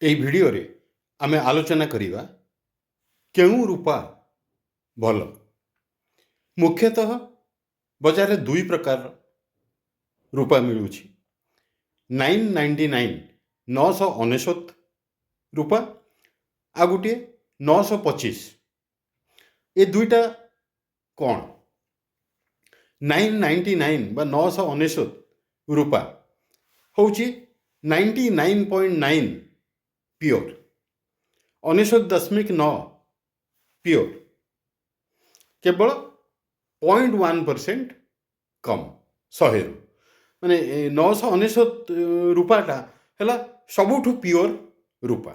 এই ভিডিଓରେ ଆମେ ଆଲୋଚନା କରିବା କେଉଁ ରୂପା ଭଲ। ମୁଖ୍ୟତଃ ବଜାରରେ ଦୁଇ ପ୍ରକାର ରୂପା ମିଳୁଛି। 999 999 ରୂପା ଆଉ ଗୋଟିଏ 925। ଏ ଦୁଇଟା କ'ଣ? 999 ବା 999 ରୂପା ହେଉଛି 99.9 ପିଓର, 99.9 ପିଓର, କେବଳ 0.1% କମ୍ 100ରୁ। ମାନେ 999 ରୂପାଟା ହେଲା ସବୁଠୁ ପିଓର ରୂପା।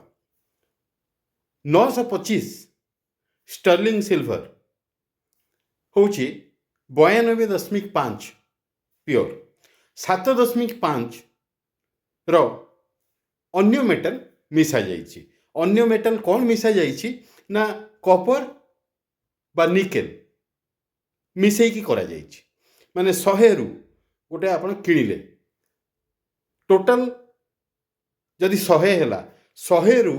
925 ଷ୍ଟର୍ଲିଂ ସିଲଭର ହେଉଛି 92.5 ପିଓର। 7.5ର ଅନ୍ୟ ମେଟାଲ ମିଶାଯାଇଛି। ଅନ୍ୟ ମେଟାଲ କ'ଣ ମିଶାଯାଇଛି ନା କପର ବା ନିକେଲ ମିଶାଇକି କରାଯାଇଛି। ମାନେ 100ରୁ ଗୋଟେ ଆପଣ କିଣିଲେ, ଟୋଟାଲ ଯଦି 100 ହେଲା, 100ରୁ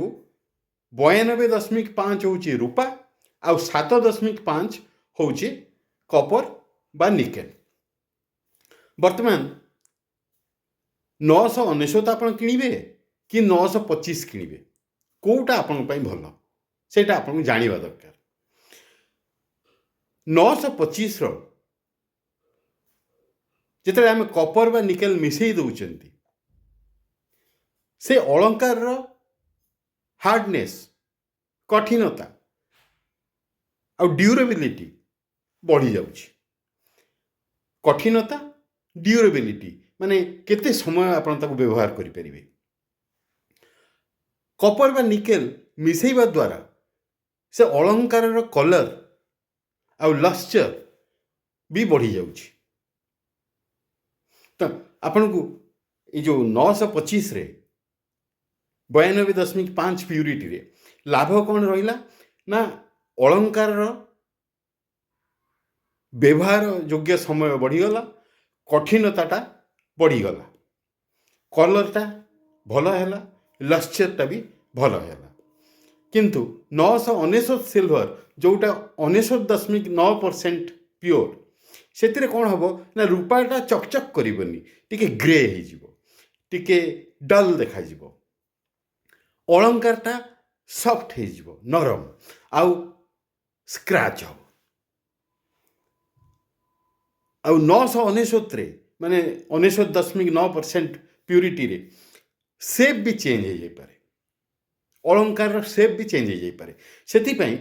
92.5 ହେଉଛି ରୂପା ଆଉ 7.5 ହେଉଛି କପର ବା ନିକେଲ। ବର୍ତ୍ତମାନ 999 ଆପଣ କିଣିବେ କି 925 କିଣିବେ, କେଉଁଟା ଆପଣଙ୍କ ପାଇଁ ଭଲ ସେଇଟା ଆପଣଙ୍କୁ ଜାଣିବା ଦରକାର। 925ର ଯେତେବେଳେ ଆମେ କପର ବା ନିକେଲ ମିଶାଇ ଦେଉଛନ୍ତି, ସେ ଅଳଙ୍କାରର ହାର୍ଡନେସ୍, କଠିନତା ଆଉ ଡ୍ୟୁରେବିଲିଟି ବଢ଼ିଯାଉଛି। କଠିନତା, ଡ୍ୟୁରେବିଲିଟି ମାନେ କେତେ ସମୟ ଆପଣ ତାକୁ ବ୍ୟବହାର କରିପାରିବେ। କପର ବା ନିକେଲ ମିଶାଇବା ଦ୍ୱାରା ସେ ଅଳଙ୍କାରର କଲର ଆଉ ଲସ୍ଚର ବି ବଢ଼ିଯାଉଛି। ତ ଆପଣଙ୍କୁ ଏଇ ଯେଉଁ 925ରେ 92.5 ପ୍ୟୁରିଟିରେ ଲାଭ କ'ଣ ରହିଲା ନା ଅଳଙ୍କାରର ବ୍ୟବହାର ଯୋଗ୍ୟ ସମୟ ବଢ଼ିଗଲା, କଠିନତାଟା ବଢ଼ିଗଲା, କଲରଟା ଭଲ ହେଲା, ଲସ୍ଚରଟା ବି ଭଲ ହେଲା। କିନ୍ତୁ 999 ସିଲଭର ଯେଉଁଟା 99.9% ପିଓର, ସେଥିରେ କ'ଣ ହେବ ନା ରୂପାଟା ଚକଚକ୍ କରିବନି, ଟିକେ ଗ୍ରେ ହେଇଯିବ, ଟିକେ ଡଲ୍ ଦେଖାଯିବ, ଅଳଙ୍କାରଟା ସଫ୍ଟ ହେଇଯିବ, ନରମ ଆଉ ସ୍କ୍ରାଚ୍ ହେବ। ଆଉ 999ରେ ମାନେ 99.9% ପ୍ୟୁରିଟିରେ ସେପ୍ ବି ଚେଞ୍ଜ ହେଇଯାଇପାରେ, ଅଳଙ୍କାରର ସେପ୍ ବି ଚେଞ୍ଜ ହେଇଯାଇପାରେ। ସେଥିପାଇଁ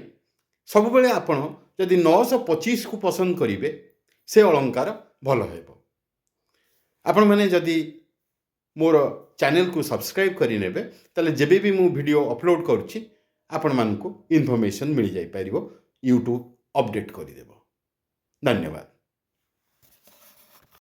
ସବୁବେଳେ ଆପଣ ଯଦି 925କୁ ପସନ୍ଦ କରିବେ, ସେ ଅଳଙ୍କାର ଭଲ ହେବ। ଆପଣମାନେ ଯଦି ମୋର ଚ୍ୟାନେଲକୁ ସବସ୍କ୍ରାଇବ୍ କରିନେବେ, ତାହେଲେ ଯେବେ ବି ମୁଁ ଭିଡ଼ିଓ ଅପଲୋଡ଼ କରୁଛି ଆପଣମାନଙ୍କୁ ଇନଫର୍ମେସନ୍ ମିଳିଯାଇପାରିବ, ୟୁଟ୍ୟୁବ୍ ଅପଡ଼େଟ୍ କରିଦେବ। ଧନ୍ୟବାଦ।